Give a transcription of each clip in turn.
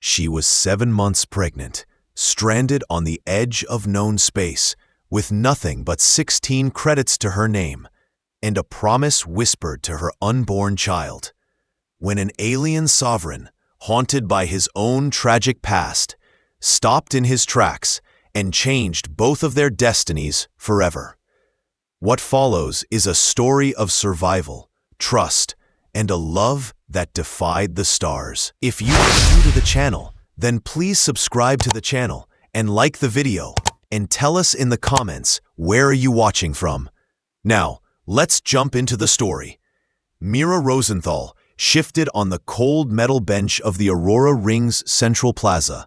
She was 7 months pregnant, stranded on the edge of known space, with nothing but 16 credits to her name, and a promise whispered to her unborn child. When an alien sovereign, haunted by his own tragic past, stopped in his tracks and changed both of their destinies forever. What follows is a story of survival, trust, and a love that defied the stars. If you are new to the channel, then please subscribe to the channel and like the video, and tell us in the comments where are you watching from. Now, let's jump into the story. Mira Rosenthal shifted on the cold metal bench of the Aurora Ring's central plaza.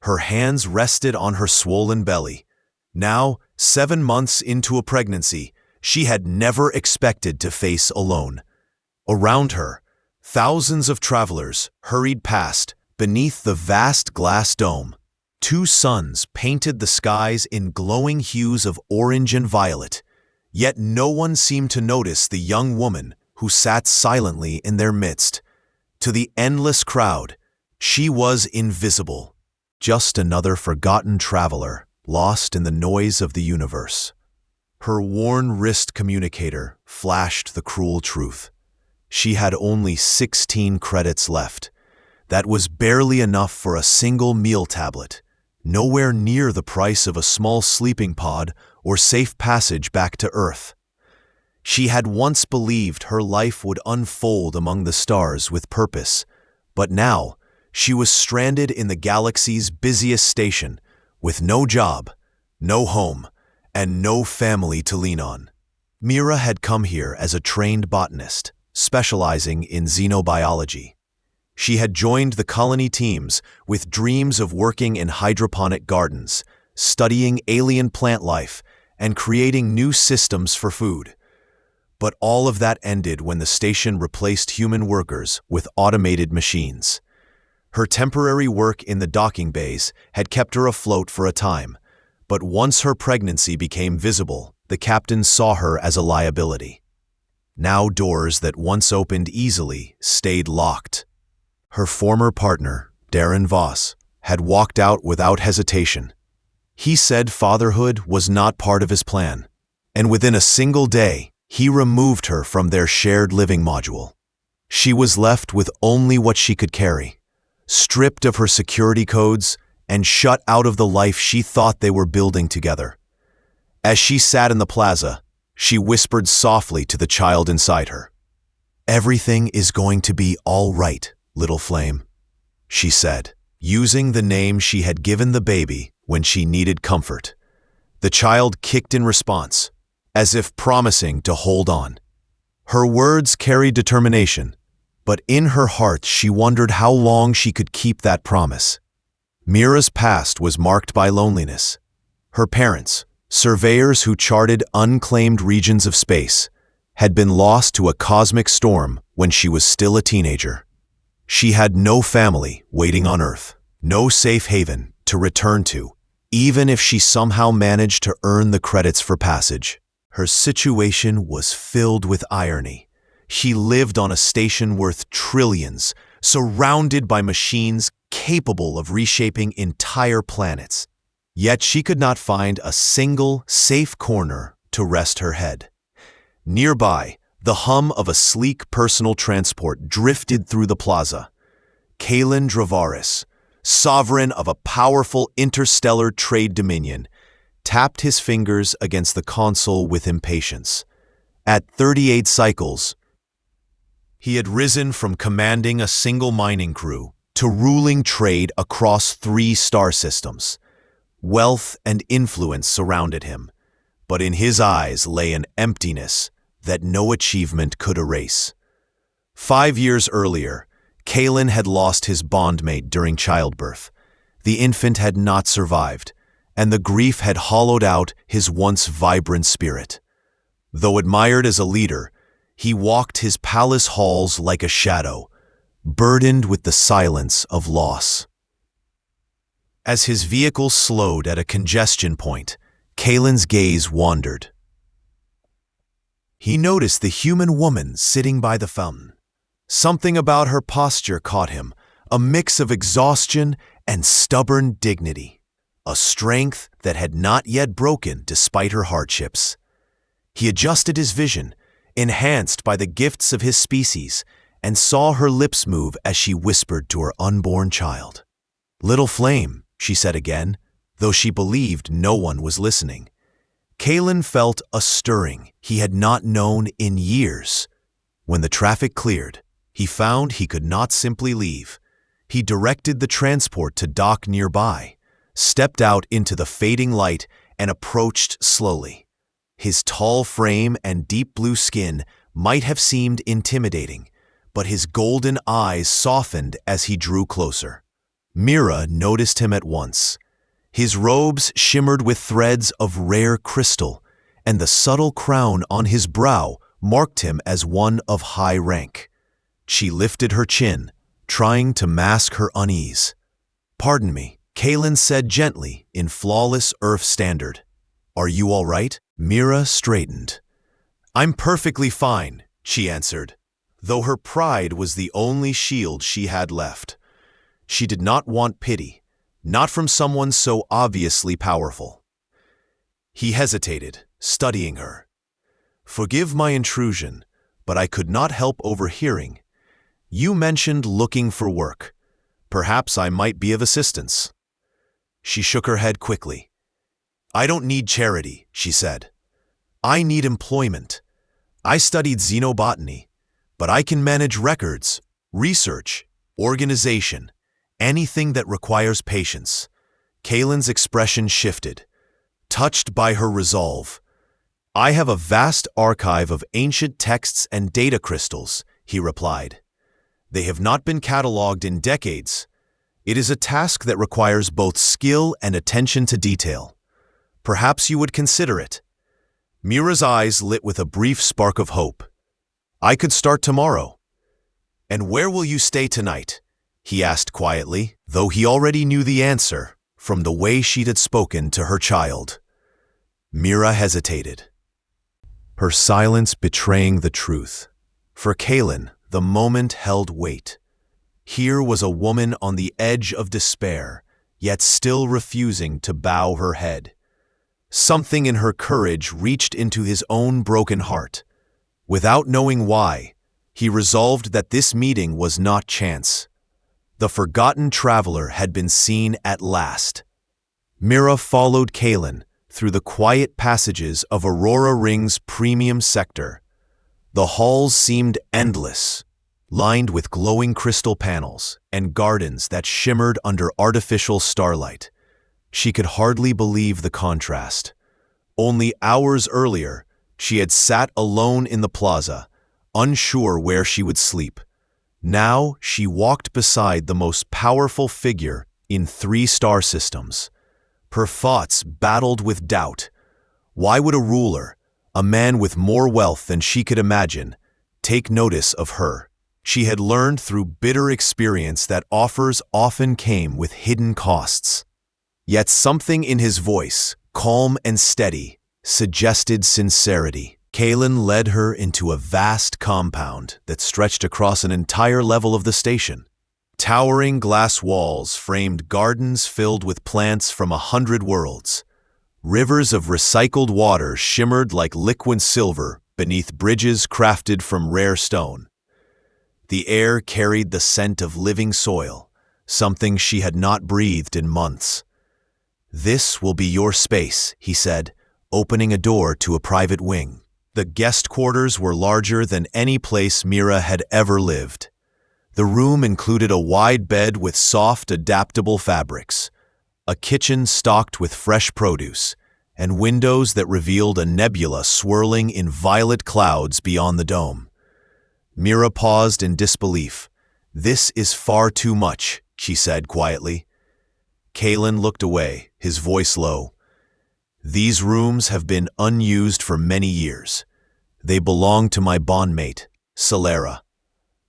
Her hands rested on her swollen belly. Now, 7 months into a pregnancy, she had never expected to face alone. Around her, thousands of travelers hurried past beneath the vast glass dome. 2 suns painted the skies in glowing hues of orange and violet, yet no one seemed to notice the young woman who sat silently in their midst. To the endless crowd, she was invisible, just another forgotten traveler lost in the noise of the universe. Her worn wrist communicator flashed the cruel truth. She had only 16 credits left. That was barely enough for a single meal tablet, nowhere near the price of a small sleeping pod or safe passage back to Earth. She had once believed her life would unfold among the stars with purpose, but now she was stranded in the galaxy's busiest station, with no job, no home, and no family to lean on. Mira had come here as a trained botanist, specializing in xenobiology. She had joined the colony teams with dreams of working in hydroponic gardens, studying alien plant life, and creating new systems for food. But all of that ended when the station replaced human workers with automated machines. Her temporary work in the docking bays had kept her afloat for a time, but once her pregnancy became visible, the captain saw her as a liability. Now doors that once opened easily stayed locked. Her former partner, Darren Voss, had walked out without hesitation. He said fatherhood was not part of his plan, and within a single day, he removed her from their shared living module. She was left with only what she could carry, stripped of her security codes and shut out of the life she thought they were building together. As she sat in the plaza, she whispered softly to the child inside her. "Everything is going to be all right, little flame," she said, using the name she had given the baby when she needed comfort. The child kicked in response, as if promising to hold on. Her words carried determination, but in her heart she wondered how long she could keep that promise. Mira's past was marked by loneliness. Her parents, surveyors who charted unclaimed regions of space, had been lost to a cosmic storm when she was still a teenager. She had no family waiting on Earth, no safe haven to return to, even if she somehow managed to earn the credits for passage. Her situation was filled with irony. She lived on a station worth trillions, surrounded by machines capable of reshaping entire planets. Yet she could not find a single safe corner to rest her head. Nearby, the hum of a sleek personal transport drifted through the plaza. Kalen Dravaris, sovereign of a powerful interstellar trade dominion, tapped his fingers against the console with impatience. At 38 cycles, he had risen from commanding a single mining crew to ruling trade across 3 star systems. Wealth and influence surrounded him, but in his eyes lay an emptiness that no achievement could erase. 5 years earlier, Kalen had lost his bondmate during childbirth. The infant had not survived, and the grief had hollowed out his once vibrant spirit. Though admired as a leader, he walked his palace halls like a shadow, burdened with the silence of loss. As his vehicle slowed at a congestion point, Kalen's gaze wandered. He noticed the human woman sitting by the fountain. Something about her posture caught him, a mix of exhaustion and stubborn dignity, a strength that had not yet broken despite her hardships. He adjusted his vision, enhanced by the gifts of his species, and saw her lips move as she whispered to her unborn child. "Little flame," she said again, though she believed no one was listening. Kalen felt a stirring he had not known in years. When the traffic cleared, he found he could not simply leave. He directed the transport to dock nearby, stepped out into the fading light, and approached slowly. His tall frame and deep blue skin might have seemed intimidating, but his golden eyes softened as he drew closer. Mira noticed him at once. His robes shimmered with threads of rare crystal, and the subtle crown on his brow marked him as one of high rank. She lifted her chin, trying to mask her unease. "Pardon me," Kalen said gently in flawless Earth standard. "Are you all right?" Mira straightened. "I'm perfectly fine," she answered, though her pride was the only shield she had left. She did not want pity, not from someone so obviously powerful. He hesitated, studying her. "Forgive my intrusion, but I could not help overhearing. You mentioned looking for work. Perhaps I might be of assistance." She shook her head quickly. "I don't need charity," she said. "I need employment. I studied xenobotany, but I can manage records, research, organization, anything that requires patience." Kalen's expression shifted, touched by her resolve. "I have a vast archive of ancient texts and data crystals," he replied. "They have not been cataloged in decades. It is a task that requires both skill and attention to detail. Perhaps you would consider it." Mira's eyes lit with a brief spark of hope. "I could start tomorrow." "And where will you stay tonight?" he asked quietly, though he already knew the answer from the way she had spoken to her child. Mira hesitated, her silence betraying the truth. For Kalen, the moment held weight. Here was a woman on the edge of despair, yet still refusing to bow her head. Something in her courage reached into his own broken heart. Without knowing why, he resolved that this meeting was not chance. The forgotten traveler had been seen at last. Mira followed Kalen through the quiet passages of Aurora Ring's premium sector. The halls seemed endless, lined with glowing crystal panels and gardens that shimmered under artificial starlight. She could hardly believe the contrast. Only hours earlier, she had sat alone in the plaza, unsure where she would sleep. Now she walked beside the most powerful figure in 3 star systems. Her thoughts battled with doubt. Why would a ruler, a man with more wealth than she could imagine, take notice of her? She had learned through bitter experience that offers often came with hidden costs. Yet something in his voice, calm and steady, suggested sincerity. Kalen led her into a vast compound that stretched across an entire level of the station. Towering glass walls framed gardens filled with plants from 100 worlds. Rivers of recycled water shimmered like liquid silver beneath bridges crafted from rare stone. The air carried the scent of living soil, something she had not breathed in months. "This will be your space," he said, opening a door to a private wing. The guest quarters were larger than any place Mira had ever lived. The room included a wide bed with soft, adaptable fabrics, a kitchen stocked with fresh produce, and windows that revealed a nebula swirling in violet clouds beyond the dome. Mira paused in disbelief. "This is far too much," she said quietly. Kalen looked away, his voice low. "These rooms have been unused for many years. They belong to my bondmate, Celera.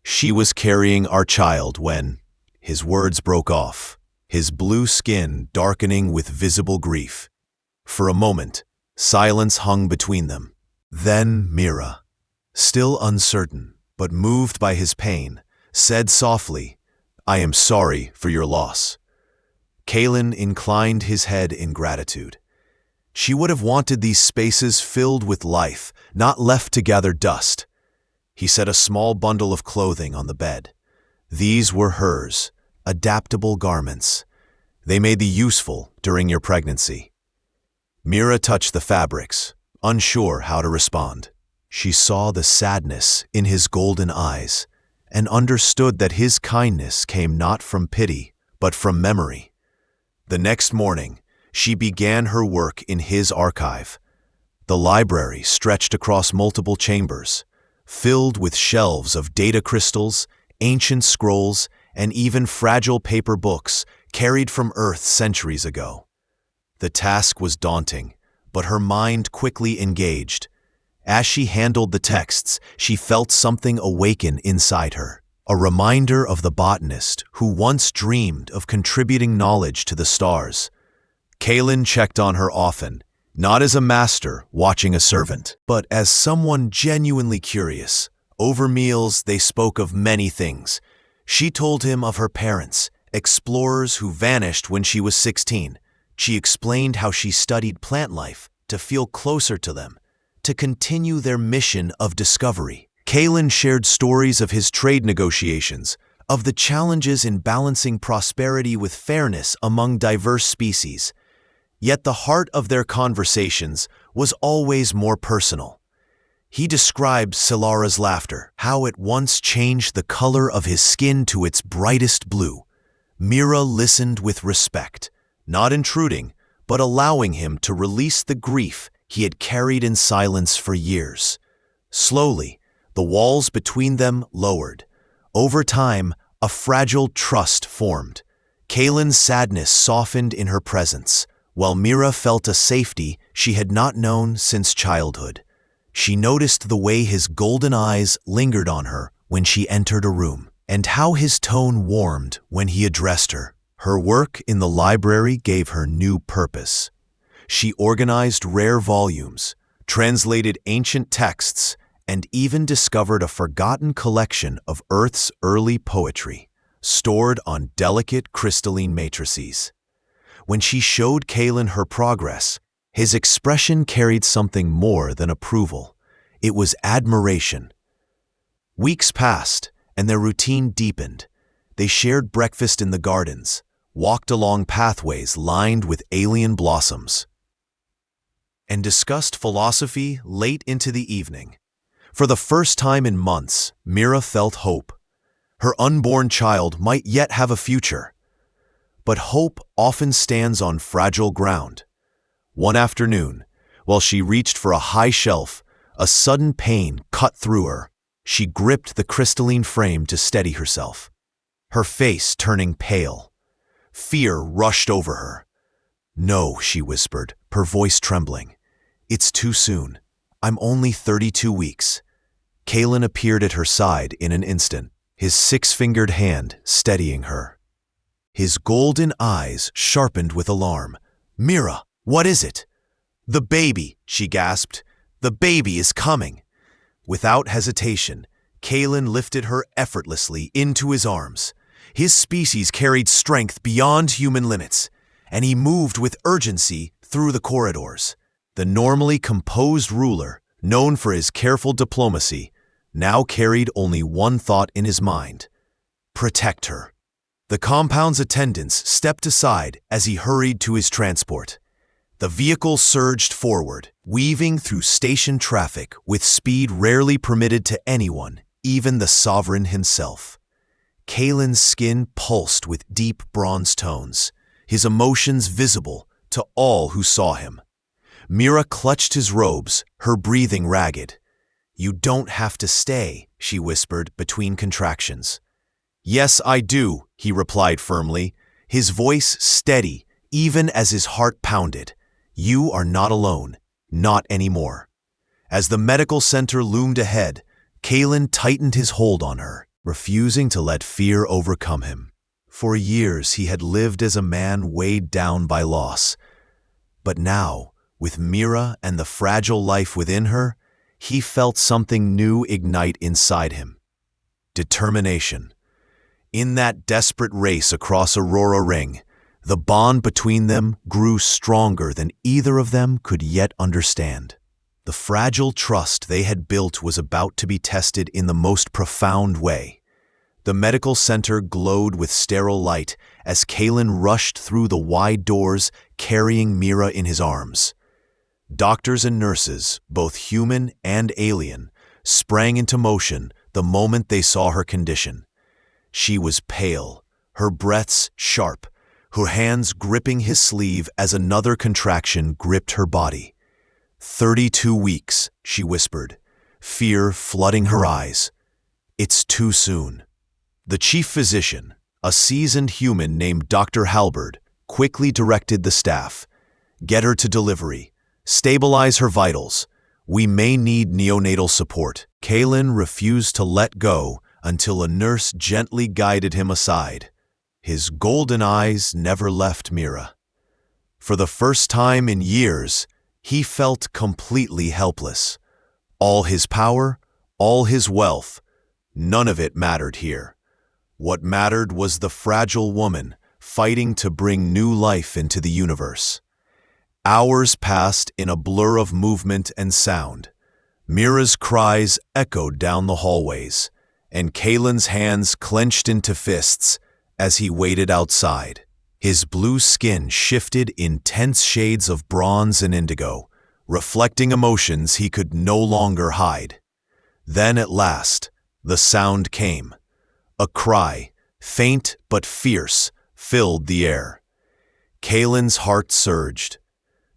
She was carrying our child when..." His words broke off, his blue skin darkening with visible grief. For a moment, silence hung between them. Then Mira, still uncertain, but moved by his pain, said softly, I am sorry for your loss." Kaylin inclined his head in gratitude. She would have wanted these spaces filled with life, not left to gather dust. He set a small bundle of clothing on the bed. These were hers, adaptable garments. They may be useful during your pregnancy. Mira touched the fabrics, unsure how to respond. She saw the sadness in his golden eyes and understood that his kindness came not from pity, but from memory. The next morning, she began her work in his archive. The library stretched across multiple chambers, filled with shelves of data crystals, ancient scrolls, and even fragile paper books carried from Earth centuries ago. The task was daunting, but her mind quickly engaged. As she handled the texts, she felt something awaken inside her, a reminder of the botanist who once dreamed of contributing knowledge to the stars. Kaylin checked on her often, not as a master watching a servant, but as someone genuinely curious. Over meals, they spoke of many things. She told him of her parents, explorers who vanished when she was 16. She explained how she studied plant life to feel closer to them, to continue their mission of discovery. Kaylin shared stories of his trade negotiations, of the challenges in balancing prosperity with fairness among diverse species. Yet the heart of their conversations was always more personal. He described Silara's laughter, how it once changed the color of his skin to its brightest blue. Mira listened with respect, not intruding, but allowing him to release the grief he had carried in silence for years. Slowly, the walls between them lowered. Over time, a fragile trust formed. Kaylin's sadness softened in her presence, while Mira felt a safety she had not known since childhood. She noticed the way his golden eyes lingered on her when she entered a room, and how his tone warmed when he addressed her. Her work in the library gave her new purpose. She organized rare volumes, translated ancient texts, and even discovered a forgotten collection of Earth's early poetry, stored on delicate crystalline matrices. When she showed Kaylin her progress, his expression carried something more than approval. It was admiration. Weeks passed, and their routine deepened. They shared breakfast in the gardens, walked along pathways lined with alien blossoms, and discussed philosophy late into the evening. For the first time in months, Mira felt hope. Her unborn child might yet have a future. But hope often stands on fragile ground. One afternoon, while she reached for a high shelf, a sudden pain cut through her. She gripped the crystalline frame to steady herself, her face turning pale. Fear rushed over her. "No," she whispered, her voice trembling. "It's too soon. I'm only 32 weeks. Kaylin appeared at her side in an instant, his six-fingered hand steadying her. His golden eyes sharpened with alarm. "Mira, what is it?" "The baby," she gasped. "The baby is coming." Without hesitation, Kaylin lifted her effortlessly into his arms. His species carried strength beyond human limits, and he moved with urgency through the corridors. The normally composed ruler, known for his careful diplomacy, now carried only one thought in his mind: protect her. The compound's attendants stepped aside as he hurried to his transport. The vehicle surged forward, weaving through station traffic with speed rarely permitted to anyone, even the sovereign himself. Kaylin's skin pulsed with deep bronze tones, his emotions visible to all who saw him. Mira clutched his robes, her breathing ragged. "You don't have to stay," she whispered between contractions. "Yes, I do," he replied firmly, his voice steady even as his heart pounded. "You are not alone, not anymore." As the medical center loomed ahead, Kaylin tightened his hold on her, refusing to let fear overcome him. For years he had lived as a man weighed down by loss. But now, with Mira and the fragile life within her, he felt something new ignite inside him. Determination. In that desperate race across Aurora Ring, the bond between them grew stronger than either of them could yet understand. The fragile trust they had built was about to be tested in the most profound way. The medical center glowed with sterile light as Kalen rushed through the wide doors carrying Mira in his arms. Doctors and nurses, both human and alien, sprang into motion the moment they saw her condition. She was pale, her breaths sharp, her hands gripping his sleeve as another contraction gripped her body. 32 weeks, she whispered, fear flooding her eyes. It's too soon. The chief physician, a seasoned human named Dr. Halberd, quickly directed the staff. Get her to delivery. Stabilize her vitals. We may need neonatal support. Kalen refused to let go until a nurse gently guided him aside. His golden eyes never left Mira. For the first time in years, he felt completely helpless. All his power, all his wealth, none of it mattered here. What mattered was the fragile woman fighting to bring new life into the universe. Hours passed in a blur of movement and sound. Mira's cries echoed down the hallways, and Kalen's hands clenched into fists as he waited outside. His blue skin shifted in tense shades of bronze and indigo, reflecting emotions he could no longer hide. Then at last, the sound came. A cry, faint but fierce, filled the air. Kalen's heart surged.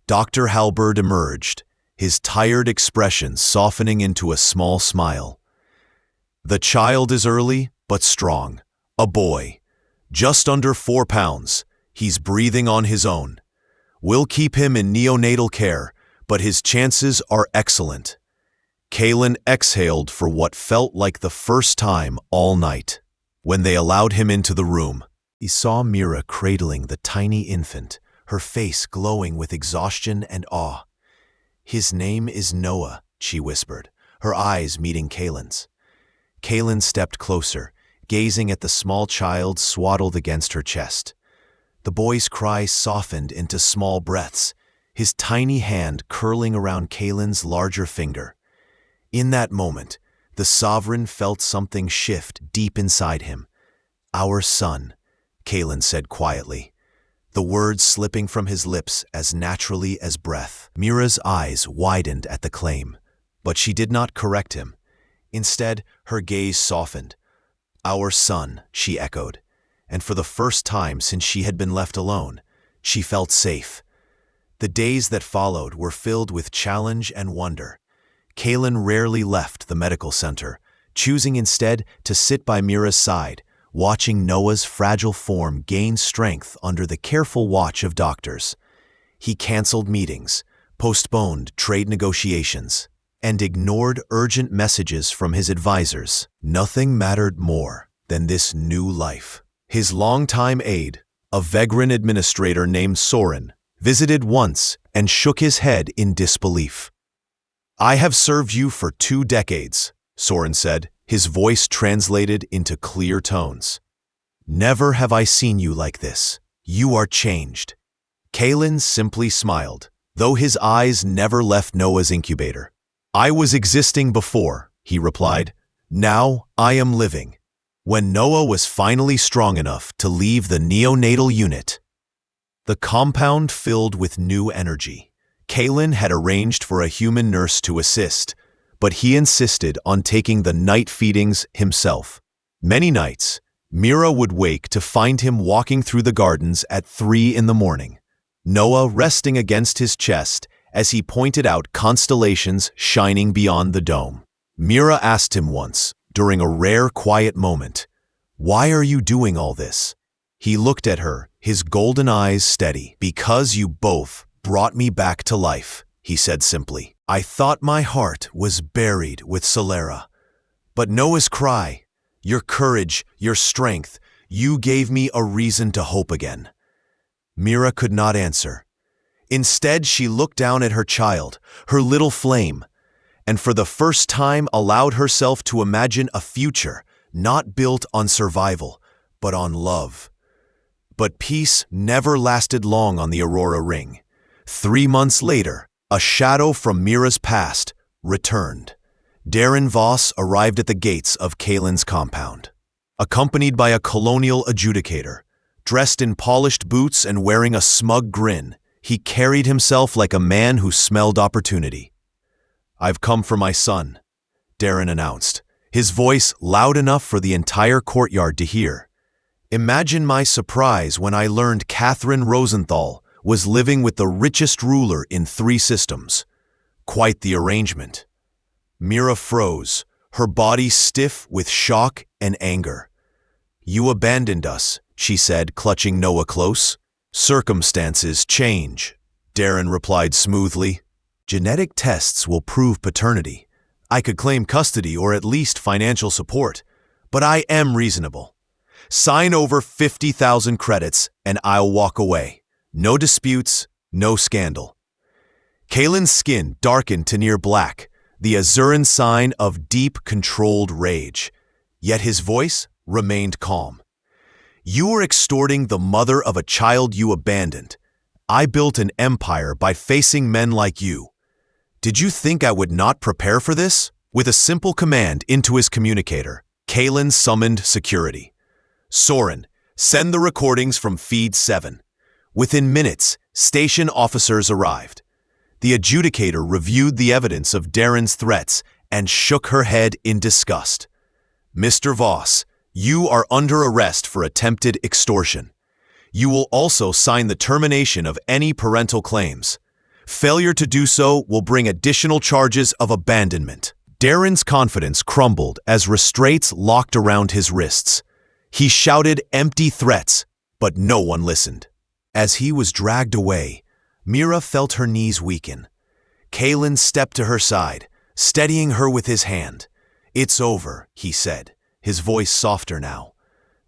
Dr. Halberd emerged, his tired expression softening into a small smile. The child is early but strong, a boy. Just under 4 pounds, he's breathing on his own. We'll keep him in neonatal care, but his chances are excellent. Kalen exhaled for what felt like the first time all night. When they allowed him into the room, he saw Mira cradling the tiny infant, her face glowing with exhaustion and awe. His name is Noah, she whispered, her eyes meeting Kalen's. Kalen stepped closer, gazing at the small child swaddled against her chest. The boy's cry softened into small breaths, his tiny hand curling around Kalen's larger finger. In that moment, the sovereign felt something shift deep inside him. Our son, Kalen said quietly, the words slipping from his lips as naturally as breath. Mira's eyes widened at the claim, but she did not correct him. Instead, her gaze softened. Our son, she echoed, and for the first time since she had been left alone, she felt safe. The days that followed were filled with challenge and wonder. Kalen rarely left the medical center, choosing instead to sit by Mira's side, watching Noah's fragile form gain strength under the careful watch of doctors. He canceled meetings, postponed trade negotiations, and ignored urgent messages from his advisors. Nothing mattered more than this new life. His longtime aide, a Vegran administrator named Soren, visited once and shook his head in disbelief. I have served you for 2 decades, Soren said, his voice translated into clear tones. Never have I seen you like this. You are changed. Kalen simply smiled, though his eyes never left Noah's incubator. I was existing before, he replied. Now I am living. When Noah was finally strong enough to leave the neonatal unit, the compound filled with new energy. Kalen had arranged for a human nurse to assist, but he insisted on taking the night feedings himself. Many nights, Mira would wake to find him walking through the gardens at 3 in the morning, Noah resting against his chest as he pointed out constellations shining beyond the dome. Mira asked him once, during a rare quiet moment, "Why are you doing all this?" He looked at her, his golden eyes steady. "Because you both brought me back to life," he said simply. "I thought my heart was buried with Solera. But Noah's cry, your courage, your strength, you gave me a reason to hope again." Mira could not answer. Instead, she looked down at her child, her little flame, and for the first time allowed herself to imagine a future not built on survival, but on love. But peace never lasted long on the Aurora Ring. 3 months later, a shadow from Mira's past returned. Darren Voss arrived at the gates of Kaylin's compound. Accompanied by a colonial adjudicator, dressed in polished boots and wearing a smug grin, he carried himself like a man who smelled opportunity. "I've come for my son," Darren announced, his voice loud enough for the entire courtyard to hear. Imagine my surprise when I learned Catherine Rosenthal was living with the richest ruler in 3 systems. Quite the arrangement. Mira froze, her body stiff with shock and anger. "You abandoned us," she said, clutching Noah close. "Circumstances change," Darren replied smoothly. "Genetic tests will prove paternity. I could claim custody or at least financial support, but I am reasonable. Sign over 50,000 credits and I'll walk away. No disputes, no scandal." Kaylin's skin darkened to near black, the Azuran sign of deep, controlled rage. Yet his voice remained calm. "You are extorting the mother of a child you abandoned. I built an empire by facing men like you. Did you think I would not prepare for this?" With a simple command into his communicator, Kaylin summoned security. "Soren, send the recordings from Feed 7. Within minutes, station officers arrived. The adjudicator reviewed the evidence of Darren's threats and shook her head in disgust. "Mr. Voss, you are under arrest for attempted extortion. You will also sign the termination of any parental claims. Failure to do so will bring additional charges of abandonment." Darren's confidence crumbled as restraints locked around his wrists. He shouted empty threats, but no one listened. As he was dragged away, Mira felt her knees weaken. Kaylin stepped to her side, steadying her with his hand. "It's over," he said, his voice softer now.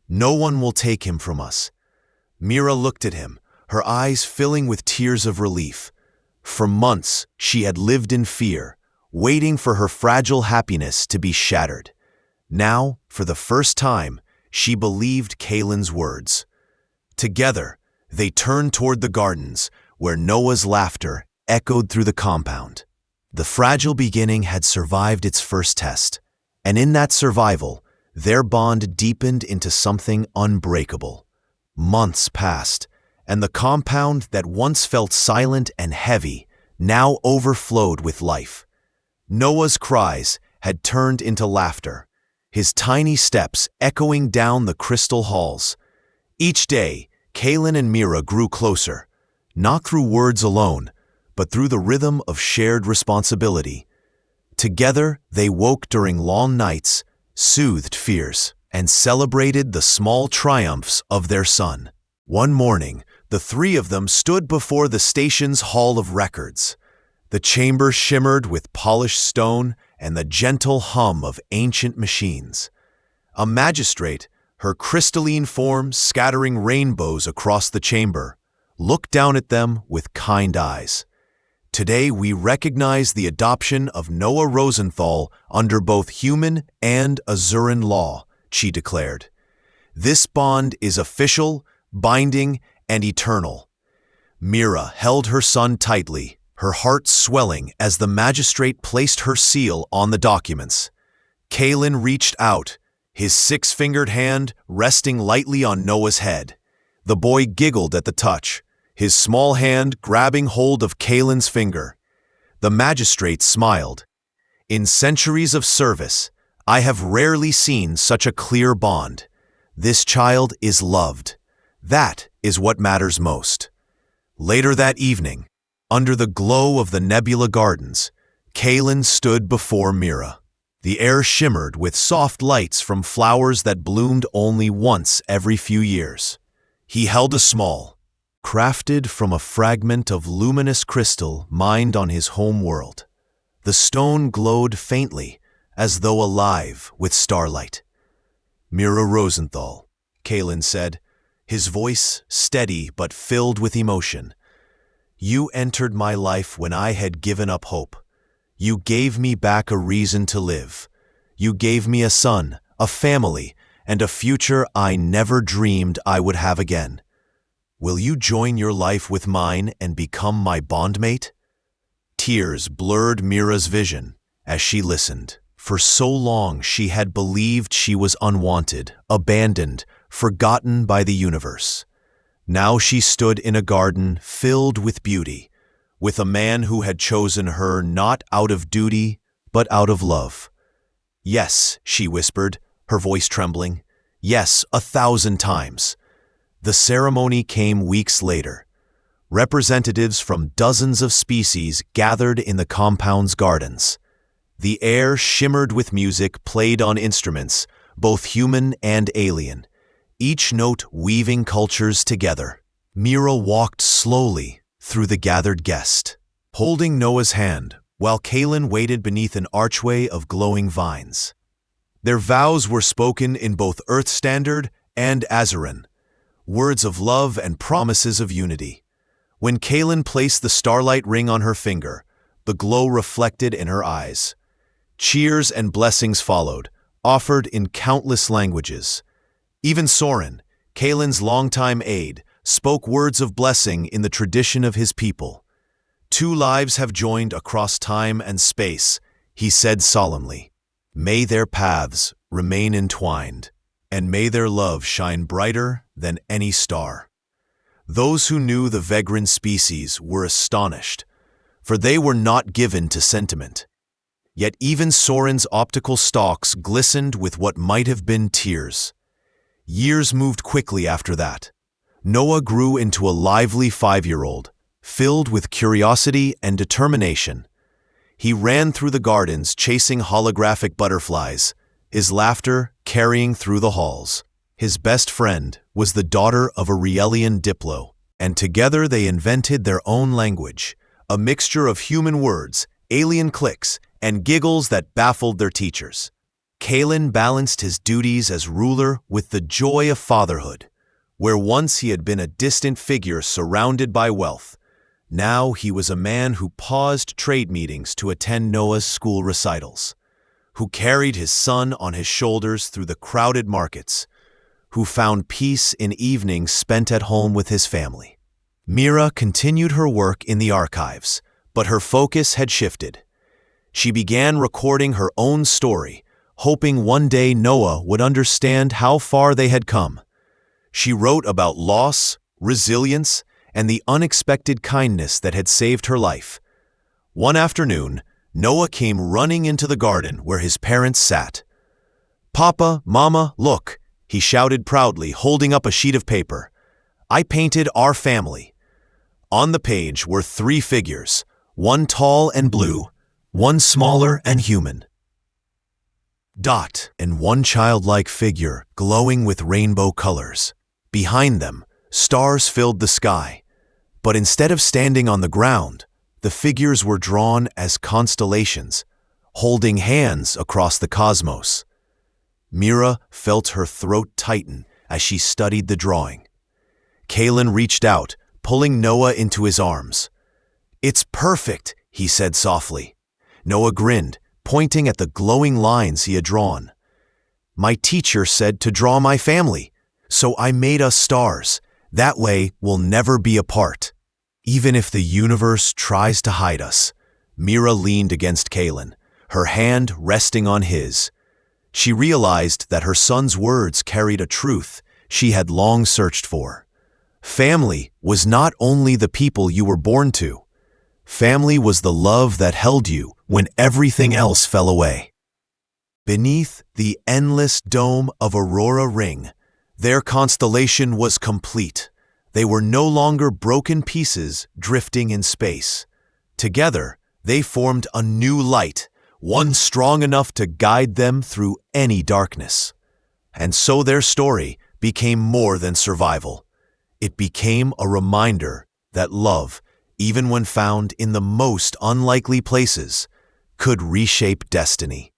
"No one will take him from us." Mira looked at him, her eyes filling with tears of relief. For months, she had lived in fear, waiting for her fragile happiness to be shattered. Now, for the first time, she believed Kaylin's words. Together, they turned toward the gardens, where Noah's laughter echoed through the compound. The fragile beginning had survived its first test, and in that survival, their bond deepened into something unbreakable. Months passed, and the compound that once felt silent and heavy now overflowed with life. Noah's cries had turned into laughter, his tiny steps echoing down the crystal halls. Each day, Kaylin and Mira grew closer, not through words alone, but through the rhythm of shared responsibility. Together, they woke during long nights, soothed fears, and celebrated the small triumphs of their son. One morning, the 3 of them stood before the station's Hall of Records. The chamber shimmered with polished stone and the gentle hum of ancient machines. A magistrate, her crystalline form scattering rainbows across the chamber, looked down at them with kind eyes. "Today we recognize the adoption of Noah Rosenthal under both human and Azuran law," she declared. "This bond is official, binding, and eternal." Mira held her son tightly, her heart swelling as the magistrate placed her seal on the documents. Kaylin reached out, his 6-fingered hand resting lightly on Noah's head. The boy giggled at the touch, his small hand grabbing hold of Kaylin's finger. The magistrate smiled. "In centuries of service, I have rarely seen such a clear bond. This child is loved. That is what matters most." Later that evening, under the glow of the Nebula Gardens, Kaylin stood before Mira. The air shimmered with soft lights from flowers that bloomed only once every few years. He held a small, crafted from a fragment of luminous crystal mined on his home world. The stone glowed faintly, as though alive with starlight. "Mira Rosenthal," Kaylin said, his voice steady but filled with emotion. "You entered my life when I had given up hope. You gave me back a reason to live. You gave me a son, a family, and a future I never dreamed I would have again. Will you join your life with mine and become my bondmate?" Tears blurred Mira's vision as she listened. For so long she had believed she was unwanted, abandoned, forgotten by the universe. Now she stood in a garden filled with beauty, with a man who had chosen her not out of duty, but out of love. "Yes," she whispered, her voice trembling. "Yes, 1,000 times." The ceremony came weeks later. Representatives from dozens of species gathered in the compound's gardens. The air shimmered with music played on instruments, both human and alien, each note weaving cultures together. Mira walked slowly through the gathered guests, holding Noah's hand, while Kaylin waited beneath an archway of glowing vines. Their vows were spoken in both Earth Standard and Azeran, words of love and promises of unity. When Kaylin placed the starlight ring on her finger, the glow reflected in her eyes. Cheers and blessings followed, offered in countless languages. Even Soren, Kaylin's longtime aide, spoke words of blessing in the tradition of his people. "Two lives have joined across time and space," he said solemnly. "May their paths remain entwined, and may their love shine brighter than any star." Those who knew the Vegran species were astonished, for they were not given to sentiment. Yet even Soren's optical stalks glistened with what might have been tears. Years moved quickly after that. Noah grew into a lively 5-year-old, filled with curiosity and determination. He ran through the gardens chasing holographic butterflies, his laughter carrying through the halls. His best friend was the daughter of a Rielian Diplo, and together they invented their own language, a mixture of human words, alien clicks, and giggles that baffled their teachers. Kaylin balanced his duties as ruler with the joy of fatherhood. Where once he had been a distant figure surrounded by wealth, now he was a man who paused trade meetings to attend Noah's school recitals, who carried his son on his shoulders through the crowded markets, who found peace in evenings spent at home with his family. Mira continued her work in the archives, but her focus had shifted. She began recording her own story, hoping one day Noah would understand how far they had come. She wrote about loss, resilience, and the unexpected kindness that had saved her life. One afternoon, Noah came running into the garden where his parents sat. "Papa, Mama, look," he shouted proudly, holding up a sheet of paper. "I painted our family." On the page were 3 figures, one tall and blue, one smaller and human. And one childlike figure glowing with rainbow colors. Behind them, stars filled the sky. But instead of standing on the ground, the figures were drawn as constellations, holding hands across the cosmos. Mira felt her throat tighten as she studied the drawing. Kaylin reached out, pulling Noah into his arms. "It's perfect," he said softly. Noah grinned, pointing at the glowing lines he had drawn. "My teacher said to draw my family, so I made us stars. That way we'll never be apart. Even if the universe tries to hide us." Mira leaned against Kaylin, her hand resting on his. She realized that her son's words carried a truth she had long searched for. Family was not only the people you were born to. Family was the love that held you when everything else fell away. Beneath the endless dome of Aurora Ring, their constellation was complete. They were no longer broken pieces drifting in space. Together, they formed a new light, one strong enough to guide them through any darkness. And so their story became more than survival. It became a reminder that love, even when found in the most unlikely places, could reshape destiny.